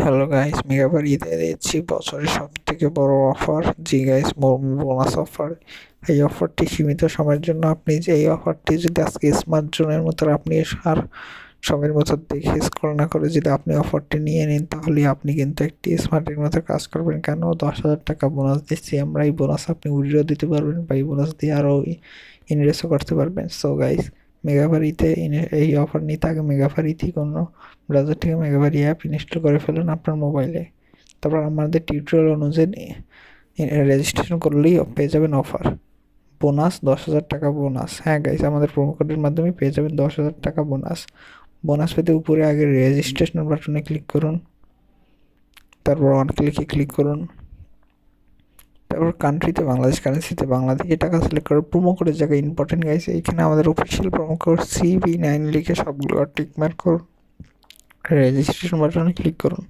Hello guys, মেগাবার ঈদে দিচ্ছি বছরের সব থেকে বড় অফার। জি গাইস, বোনাস অফার। এই অফারটি সীমিত সময়ের জন্য। আপনি যে এই অফারটি যদি আজকে স্মার্ট জোনের মতো আপনি আর সময়ের মতো দেখে স্ক্রল না করে যদি আপনি অফারটি নিয়ে নিন, তাহলে আপনি কিন্তু একটি স্মার্টের মতো কাজ করবেন। কেন 10,000 টাকা বোনাস দিচ্ছি আমরা। এই বোনাস আপনি উইথড্র দিতে পারবেন বা এই বোনাস দিয়ে আরও ইনভেস্টও করতে পারবেন। সো গাইস, মেগাবারিতে এই অফার নিতে আগে মেগাবারিতে কোনো ব্রাউজার থেকে মেগাবারি অ্যাপ ইনস্টল করে ফেলুন আপনার মোবাইলে। তারপর আমাদের টিউটোরিয়াল অনুযায়ী রেজিস্ট্রেশন করলেই পেয়ে যাবেন অফার বোনাস 10,000 টাকা বোনাস। হ্যাঁ গাইস, আমাদের প্রোমো কোডের মাধ্যমে পেয়ে যাবেন 10,000 টাকা বোনাস। বোনাস পেতে উপরে আগে রেজিস্ট্রেশন বাটনে ক্লিক করুন, তারপর অন ক্লিকে ক্লিক করুন, তারপর কান্ট্রিতে বাংলাদেশ, কারেন্সিতে বাংলাদেশি টাকা সিলেক্ট করে প্রোমো কোডের জায়গায় ইম্পর্টেন্ট গাইস, এইখানে আমাদের অফিসিয়াল প্রোমো কোড CB9 লিখে সবগুলো টিক মার্ক করুন, রেজিস্ট্রেশন বাটনে ক্লিক করুন।